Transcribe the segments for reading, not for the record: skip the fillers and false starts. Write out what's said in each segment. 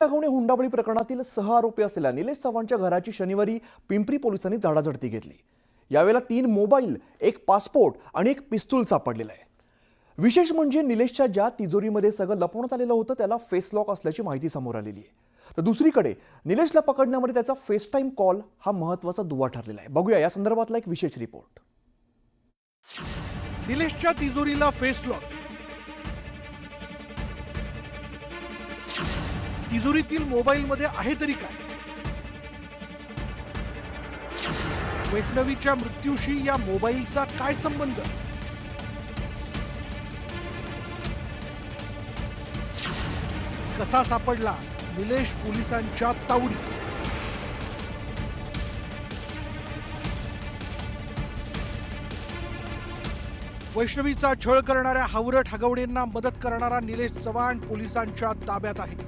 दागवणे हुंडाबळी प्रकरणातील 6 आरोपी असलेल्या निलेश चव्हाणच्या घराची शनिवारी पिंपरी पोलिसांनी झाडाझडती घेतली। यावेळेला 3 मोबाईल, 1 पासपोर्ट आणि 1 पिस्तूल सापडलेला आहे। विशेष म्हणजे निलेशच्या ज्या तिजोरीमध्ये सगळं लपवण्यात आलेलं होतं त्याला फेस लॉक असल्याची माहिती समोर आलेली आहे। तर दुसरीकडे निलेशला पकडण्यामध्ये त्याचा फेस टाइम कॉल हा महत्त्वाचा दुवा ठरलेला आहे। बघूया या संदर्भातला एक विशेष रिपोर्ट। निलेशच्या तिजोरीला फेस लॉक, तिजोरीतील मोबाईलमध्ये आहे तरी काय? वैष्णवीच्या मृत्यूशी या मोबाईलचा काय संबंध? कसा सापडला निलेश पोलिसांच्या तावडीत? वैष्णवीचा छळ करणाऱ्या हावरट हगवणेंना मदत करणारा निलेश चव्हाण पोलिसांच्या ताब्यात आहे।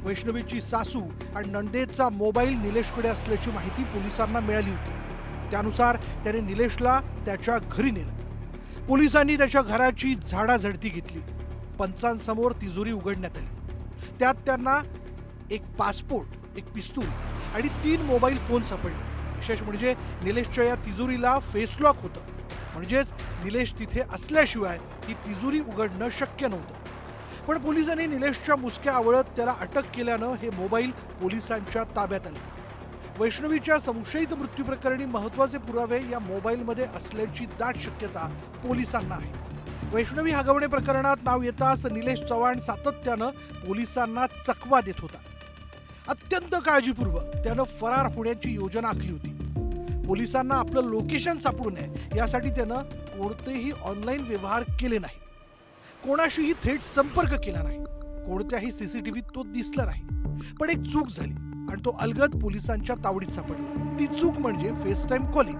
वैष्णवीची सासू आणि नंदेचा मोबाईल निलेशकडे असल्याची माहिती पोलिसांना मिळाली होती। त्यानुसार त्याने निलेशला त्याच्या घरी नेलं। पोलिसांनी त्याच्या घराची झाडाझडती घेतली। पंचांसमोर तिजोरी उघडण्यात आली। त्यात त्यांना 1 पासपोर्ट, 1 पिस्तूल आणि 3 मोबाईल फोन सापडले। विशेष म्हणजे निलेशच्या या तिजोरीला फेस लॉक होतं, म्हणजेच निलेश तिथे असल्याशिवाय ही तिजोरी उघडणं शक्य नव्हतं। पण पोलिसांनी निलेशच्या मुसक्या आवळत त्याला अटक केल्यानं हे मोबाईल पोलिसांच्या ताब्यात आले। वैष्णवीच्या संशयित मृत्यू प्रकरणी महत्त्वाचे पुरावे या मोबाईलमध्ये असल्याची दाट शक्यता पोलिसांना आहे। वैष्णवी हगवणे प्रकरणात नाव येताच निलेश चव्हाण सातत्यानं पोलिसांना चकवा देत होता। अत्यंत काळजीपूर्वक त्यानं फरार होण्याची योजना आखली होती। पोलिसांना आपलं लोकेशन सापडू नये यासाठी त्यानं कोणतेही ऑनलाईन व्यवहार केले नाही, कोणाशीही थेट संपर्क केला नाही, कोणत्याही सीसीटीव्हीत तो दिसला नाही। पण एक चूक झाली आणि तो अलगद पोलिसांच्या तावडीत सापडला। ती चूक म्हणजे फेस टाइम कॉलिंग।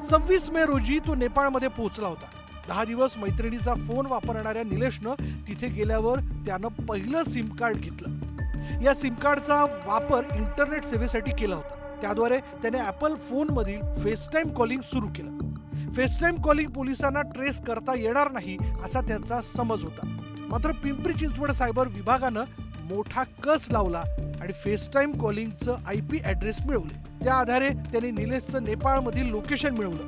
26 मे रोजी तो नेपाळमध्ये पोहोचला होता। 10 दिवस मैत्रिणीचा फोन वापरणाऱ्या निलेशनं तिथे गेल्यावर त्यानं पहिलं सिम कार्ड घेतलं। या सिम कार्डचा वापर इंटरनेट सेवेसाठी केला होता। त्याद्वारे त्याने ॲपल फोनमधील फेस टाइम कॉलिंग सुरू केलं। फेस टाइम कॉलिंग पोलिसांना ट्रेस करता येणार नाही असा त्याचा समज होता। मात्र पिंपरी चिंचवड सायबर विभागानं मोठा कस लावला आणि फेस टाइम कॉलिंगचं IP ॲड्रेस मिळवले। त्या आधारे त्याने निलेशचं नेपाळमधील लोकेशन मिळवलं।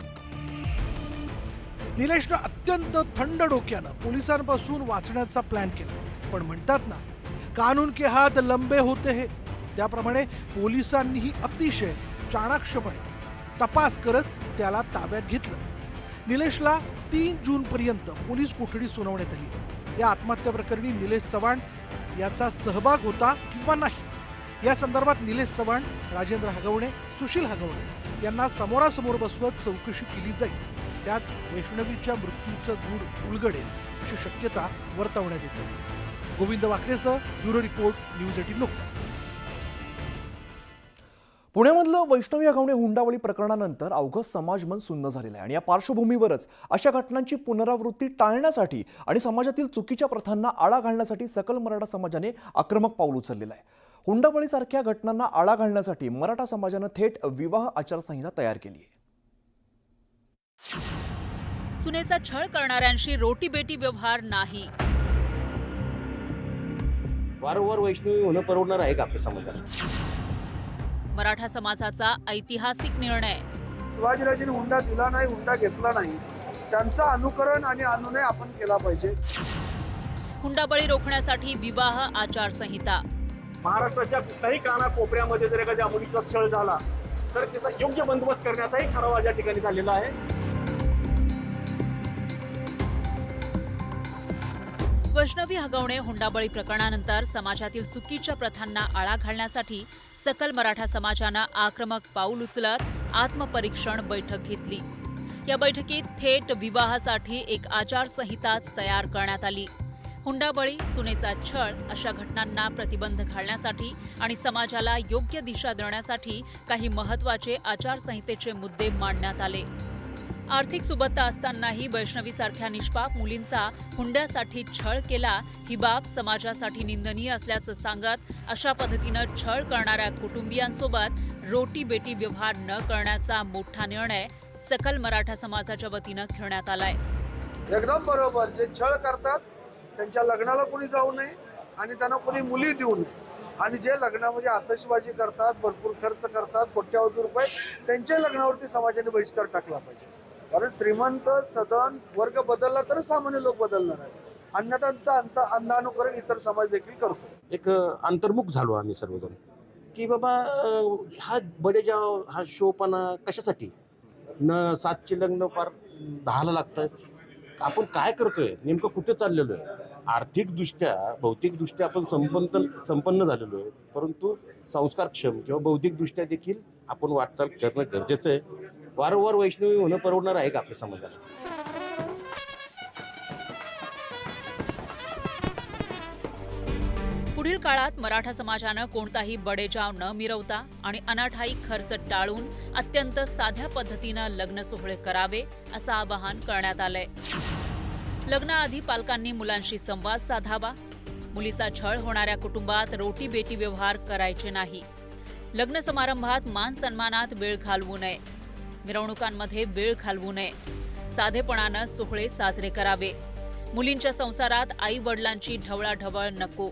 निलेशनं अत्यंत थंड डोक्यानं पोलिसांपासून वाचण्याचा प्लॅन केला। पण म्हणतात ना, कानून के हात लंबे होते हैं, त्याप्रमाणे पोलिसांनीही अतिशय चाणाक्षपणे तपास करत त्याला ताब्यात घेतलं। निलेशला 3 जून पर्यंत पोलीस कोठडी सुनावण्यात आली। या आत्महत्या प्रकरणी निलेश चव्हाण याचा सहभाग होता किंवा नाही या संदर्भात निलेश चव्हाण, राजेंद्र हगवणे, सुशील हगवणे यांना समोरासमोर बसवत चौकशी केली जाईल। त्यात वैष्णवीच्या मृत्यूचं गूढ उलगडेल अशी शक्यता वर्तवण्यात येते। गोविंद वाकरेसह ब्युरो रिपोर्ट, न्यूज 18 लोकमत। पुण्यामधलं वैष्णवी हगवणे हुंडाबळी प्रकरणानंतर अवघं समाजमन सुन्न झालेलं आहे आणि या पार्श्वभूमीवरच अशा घटनांची पुनरावृत्ती टाळण्यासाठी आणि समाजातील चुकीच्या प्रथांना आळा घालण्यासाठी सकल मराठा समाजाने आक्रमक पाऊल उचललेलं आहे। हुंडाबळीसारख्या घटनांना आळा घालण्यासाठी मराठा समाजाने थेट विवाह आचारसंहिता तयार केली आहे। सुनेचा छळ करणाऱ्यांशी रोटीबेटी व्यवहार नाही। वारंवार वैष्णवी होणं परवडणार आहे का आपल्या समाजाला? मराठा समाजाचा ऐतिहासिक निर्णय। शिवाजीराजेंनी हुंडा दिला नाही, हुंडा घेतला नाही, त्यांचं अनुकरण आणि अनुनय आपण केला पाहिजे। हुंडाबळी रोखण्यासाठी विवाह आचारसंहिता। महाराष्ट्राच्या कुठल्याही कानाकोपऱ्यामध्ये जर एखाद्या मुलीचा छळ झाला तर त्याचा योग्य बंदोबस्त करण्याचाही ठराव या ठिकाणी झालेला आहे। वैष्णवी हगवणे हुंडाबळी प्रकरणानंतर समाजातील चुकीच्या प्रथांना आळा घालण्यासाठी सकल मराठा समाजानं आक्रमक पाऊल उचलत आत्मपरीक्षण बैठक घेतली। या बैठकीत थेट विवाहासाठी एक आचारसंहिताच तयार करण्यात आली। हुंडाबळी, सुनेचा छळ अशा घटनांना प्रतिबंध घालण्यासाठी आणि समाजाला योग्य दिशा देण्यासाठी काही महत्त्वाचे आचारसंहितेचे मुद्दे मांडण्यात आले। आर्थिक सुबत्ता असतानाही वैष्णवीसारख्या निष्पाप मुलींचा हुंड्यासाठी छळ केला ही बाब समाजासाठी निंदनीय असल्याचं सांगत अशा पद्धतीनं छळ करणाऱ्या कुटुंबियांसोबत रोटी बेटी व्यवहार न करण्याचा मोठा निर्णय सकल मराठा समाजाच्या वतीनं घेण्यात आलाय। एकदम बरोबर, जे छळ करतात त्यांच्या लग्नाला कोणी जाऊ नये, आणि त्यांना कोणी मुली देऊ नये. आणि जे लग्नामध्ये आतषबाजी करतात, भरपूर खर्च करतात, कोट्यावधी रुपये, त्यांच्या लग्नावरती समाजाने बहिष्कार टाकला पाहिजे. कारण श्रीमंत सदन वर्ग बदलला तर सामान्य लोक बदलणार आहेत. अन्यथा अंधानुकरण इतर समाज देखील करतो. एक अंतर्मुख झालो आम्ही सर्वजण की बाबा हा बडेजा हा शोपणा कशासाठी न 7चे लग्न फार 10ला लागतात. आपण काय करतोय, नेमकं कुठे चाललेलो आहे. आर्थिकदृष्ट्या भौतिकदृष्ट्या आपण संपन्न झालेलो आहे, परंतु संस्कारक्षम किंवा बौद्धिकदृष्ट्या देखील आपण वाटचाल करणं गरजेचं आहे. वारंवार वैष्णवी होणं परवडणार आहे का आपल्या समाजाला? पुढील काळात मराठा समाजानं कोणताही बडेजाव न मिरवता आणि अनाठायी खर्च टाळून अत्यंत साध्या पद्धतीनं लग्न सोहळे करावे असं आवाहन करण्यात आलंय. लग्नाआधी पालकांनी मुलांशी संवाद साधावा. मुलीचा छळ होणाऱ्या कुटुंबात रोटी बेटी व्यवहार करायचे नाही. लग्न समारंभात मान सन्मानात वेळ घालवू नये. मिरवणुकांमध्ये वेळ घालवू नये. साधेपणानं सोहळे साजरे करावे. मुलींच्या संसारात आई वडिलांची ढवळाढवळ नको.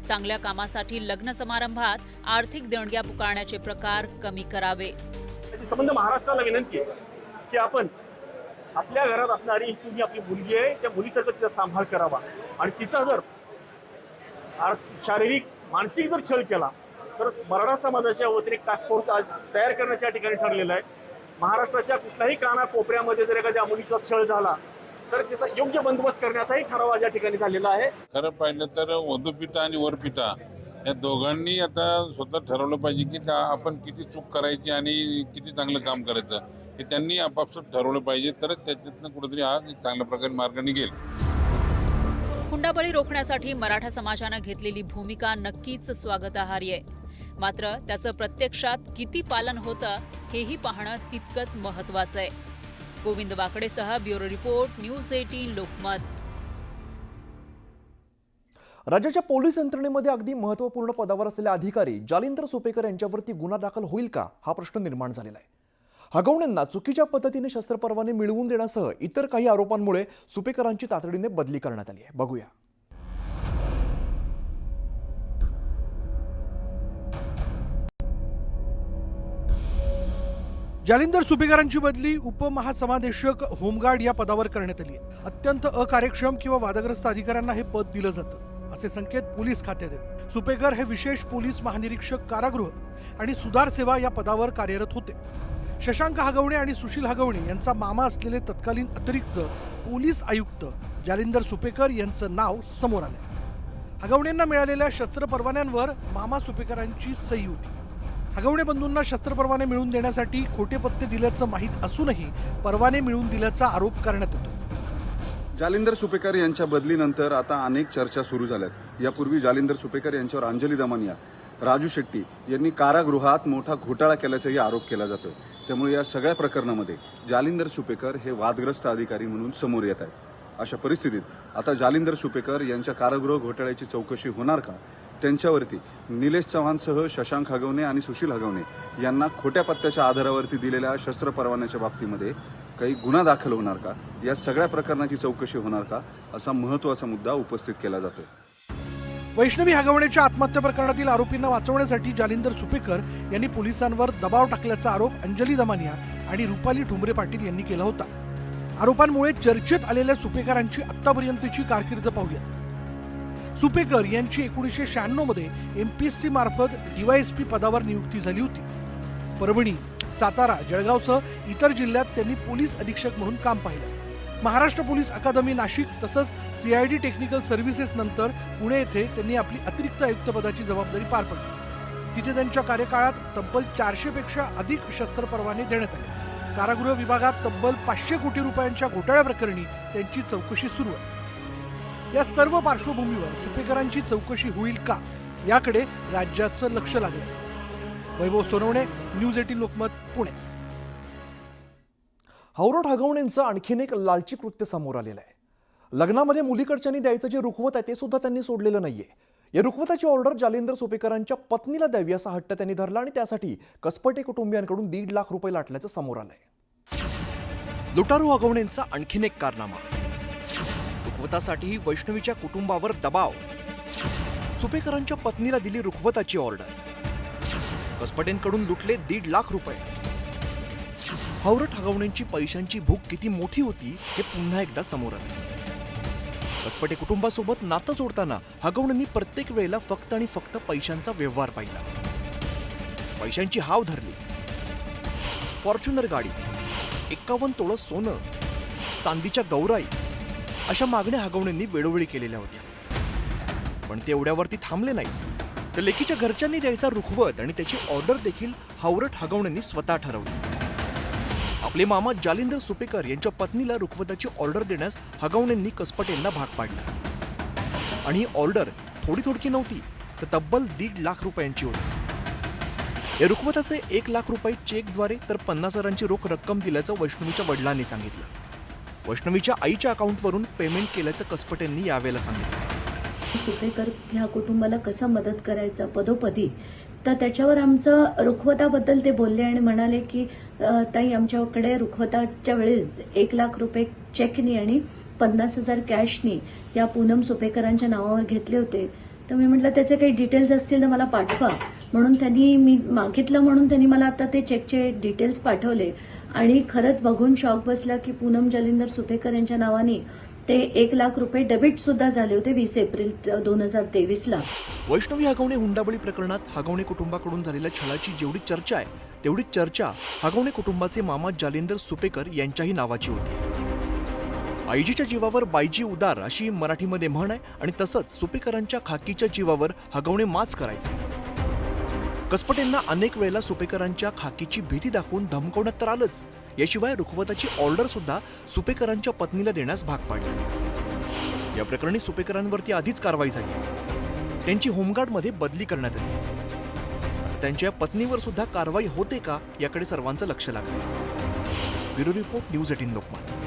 चांगल्या कामासाठी लग्न समारंभात आर्थिक देणग्या पुकारण्याचे प्रकार कमी करावे. त्याची संबंध महाराष्ट्राला विनंती आहे की आपण आपल्या घरात असणारी ही सुनी आपली मुलगी आहे, त्या मुलीसारखं तिचा सांभाळ करावा. आणि तिचा जर शारीरिक मानसिक जर छळ केला तर मराठा समाजाच्या वतीने एक टास्क फोर्स आज तयार करण्याच्या ठिकाणी ठरलेलं आहे. महाराष्ट्राच्या कुठल्याही कानाकोपऱ्यामध्ये जर एखाद्या मुलीचा छळ झाला तर त्याचा योग्य बंदोबस्त करण्याचाही ठराव आज या ठिकाणी झालेला आहे. खरं पाहिलं तर वधूपिता आणि वरपिता या दोघांनी आता स्वतः ठरवलं पाहिजे की आपण किती चूक करायची आणि किती चांगलं काम करायचं हे त्यांनी आपापसात ठरवलं पाहिजे. तरच त्याच्यातनं कुठेतरी हा चांगल्या प्रकारे मार्ग निघेल. हुंडाबळी रोखण्यासाठी मराठा समाजानं घेतलेली भूमिका नक्कीच स्वागतार्ह आहे. मात्र त्याचं प्रत्यक्षात किती पालन होतं हेही पाहणं तितकंच महत्त्वाचं आहे. गोविंद वाकडेसह ब्युरो रिपोर्ट, न्यूज 18 लोकमत. राज्याच्या पोलीस यंत्रणेमध्ये अगदी महत्त्वपूर्ण पदावर असलेले अधिकारी जालिंदर सुपेकर यांच्यावरती गुन्हा दाखल होईल का हा प्रश्न निर्माण झालेला आहे. हगवण्यांना चुकीच्या पद्धतीने शस्त्रपरवाने मिळवून देण्यासह इतर काही आरोपांमुळे सुपेकरांची तातडीने बदली करण्यात आली आहे. बघूया. जालिंदर सुपेकरांची बदली उपमहासमादेशक होमगार्ड या पदावर करण्यात आली आहे. अत्यंत अकार्यक्षम किंवा वादग्रस्त अधिकाऱ्यांना हे पद दिलं जातं असे संकेत पोलीस खात्यात आहेत. सुपेकर हे विशेष पोलीस महानिरीक्षक कारागृह आणि सुधार सेवा या पदावर कार्यरत होते. शशांक हगवणे आणि सुशील हगवणे यांचा मामा असलेले तत्कालीन अतिरिक्त पोलीस आयुक्त जालिंदर सुपेकर यांचं नाव समोर आलं. हगवणेंना मिळालेल्या शस्त्र परवान्यांवर मामा सुपेकरांची सही होती. हगवणे बंधूंना शस्त्र परवाने मिळवून देण्यासाठी खोटे पत्ते दिल्याचं माहीत असूनही परवाने मिळवून दिल्याचा आरोप करण्यात येतो. जालिंदर सुपेकर यांच्या बदलीनंतर आता अनेक चर्चा सुरू झाल्यात. यापूर्वी जालिंदर सुपेकर यांच्यावर अंजली दमानिया, राजू शेट्टी यांनी कारागृहात मोठा घोटाळा केल्याचाही आरोप केला जातोय. त्यामुळे या सगळ्या प्रकरणामध्ये जालिंदर सुपेकर हे वादग्रस्त अधिकारी म्हणून समोर येत आहेत. अशा परिस्थितीत आता जालिंदर सुपेकर यांच्या कारागृह घोटाळ्याची चौकशी होणार का? त्यांच्यावरती निलेश चव्हाणसह शशांक हगवणे आणि सुशील हगवणे यांना खोट्या पत्त्याच्या आधारावरती दिलेल्या शस्त्र परवान्याच्या बाबतीमध्ये काही गुन्हा दाखल होणार का? या सगळ्या प्रकरणाची चौकशी होणार का? असा महत्त्वाचा मुद्दा उपस्थित केला जातोय. वैष्णवी हगवणेच्या आत्महत्या प्रकरणातील आरोपींना वाचवण्यासाठी जालिंदर सुपेकर यांनी पोलिसांवर दबाव टाकल्याचा आरोप अंजली दमानिया आणि रुपाली ठुमरे पाटील यांनी केला होता. आरोपांमुळे चर्चेत आलेल्या सुपेकरांची आतापर्यंतची कारकीर्द पाहूया. सुपेकर यांची 1996 मध्ये MPSC मार्फत DYSP पदावर नियुक्ती झाली होती. परभणी, सातारा, जळगावसह इतर जिल्ह्यात त्यांनी पोलीस अधीक्षक म्हणून काम पाहिलं. महाराष्ट्र पोलीस अकादमी नाशिक तसंच CID टेक्निकल सर्व्हिसेस नंतर पुणे येथे त्यांनी आपली अतिरिक्त आयुक्त पदाची जबाबदारी पार पडली. तिथे त्यांच्या कार्यकाळात तब्बल 400 पेक्षा अधिक शस्त्र परवाने देण्यात आले. कारागृह विभागात तब्बल 500 कोटी रुपयांच्या घोटाळ्याप्रकरणी त्यांची चौकशी सुरू आहे. या सर्व पार्श्वभूमीवर सुपेकरांची चौकशी होईल का याकडे राज्याचं लक्ष लागलं. वैभव सोनवणे, न्यूज 18 लोकमत, पुणे. हावरट हगवणेंचं आणखीन एक लालची कृत्य समोर आलेलं आहे. लग्नामध्ये मुलीकडच्यांनी द्यायचं जे रुखवत आहे ते सुद्धा त्यांनी सोडलेलं नाहीये. या रुखवताची ऑर्डर जालिंदर सुपेकरांच्या पत्नीला द्यावी असा हट्ट त्यांनी धरला आणि त्यासाठी कसपटे कुटुंबियांकडून 1.5 लाख रुपये लाटल्याचं समोर आलंय. लुटारू हगवणेंचा आणखीन एक कारनामा. रुखवतासाठीही वैष्णवीच्या कुटुंबावर दबाव. सुपेकरांच्या पत्नीला दिली रुखवताची ऑर्डर. कसपटेंकडून लुटले 1.5 लाख रुपये. हावरट हगवण्यांची पैशांची भूक किती मोठी होती हे पुन्हा एकदा समोर आलं. कसपटे कुटुंबासोबत नातं जोडताना हगवण्यांनी प्रत्येक वेळेला फक्त आणि फक्त पैशांचा व्यवहार पाहिला. पैशांची हाव धरली. फॉर्च्युनर गाडी, 51 तोळं सोनं, चांदीच्या गौराई अशा मागण्या हगवण्यांनी वेळोवेळी केलेल्या होत्या. पण ते एवढ्यावरती थांबले नाही. तर लेकीच्या घरच्यांनी द्यायचा रुखवत आणि त्याची ऑर्डर देखील हावरट हगवण्यांनी स्वतः ठरवली. आपले मामा जालिंदर सुपेकर यांच्या पत्नीला रुखवताची ऑर्डर देण्यास हगवण्यांनी कसपटेंना भाग पाडला. आणि ही ऑर्डर थोडी नव्हती, तर तब्बल 1.5 लाख रुपयांची होती. या रुखवताचे 1 लाख रुपये चेकद्वारे तर 50,000ची रोख रक्कम दिल्याचं वैष्णवीच्या वडिलांनी सांगितलं. वैष्णवीच्या आईच्या अकाउंटवरून पेमेंट केल्याचं कसपटेंनी यावेळेला सांगितलं. सुपेकर ह्या कुटुंबाला कसं मदत करायचं पदोपदी, तर त्याच्यावर आमचं रुखवताबद्दल ते बोलले आणि म्हणाले की ताई आमच्याकडे रुखवताच्या वेळेस 1 लाख रुपये चेकनी आणि 50,000 कॅशनी या पूनम सुपेकरांच्या नावावर घेतले होते. तर मी म्हटलं त्याचे काही डिटेल्स असतील तर मला पाठवा, म्हणून मी मागितलं म्हणून त्यांनी मला आता ते चेकचे डिटेल्स पाठवले. आणि खरंच बघून शॉक बसला की पूनम जालिंदर सुपेकर यांच्या नावाने ते 1 लाख रुपये डेबिट सुद्धा झाले होते 20 एप्रिल 2023ला. वैष्णवी हगवणे हुंडाबळी प्रकरणात हगवणे कुटुंबाकडून झालेल्या छळाची जेवढी चर्चा आहे तेवढीच चर्चा हगवणे कुटुंबाचे मामा जालिंदर सुपेकर यांच्याही नावाची होती. आईजीच्या जीवावर बाईजी उदार अशी मराठीमध्ये म्हण आहे. आणि तसंच सुपेकरांच्या खाकीच्या जीवावर हगवणे माच करायचे. कसपटेंना अनेक वेळेला सुपेकरांच्या खाकीची भीती दाखवून धमकवण्यात तर आलंच, याशिवाय रुखवताची ऑर्डर सुद्धा सुपेकरांच्या पत्नीला देण्यास भाग पाडली. या प्रकरणी सुपेकरांवरती आधीच कारवाई झाली. त्यांची होमगार्डमध्ये बदली करण्यात आली. आता त्यांच्या पत्नीवर सुद्धा कारवाई होते का याकडे सर्वांचं लक्ष लागलं. Bureau report, news 18 Lokmat.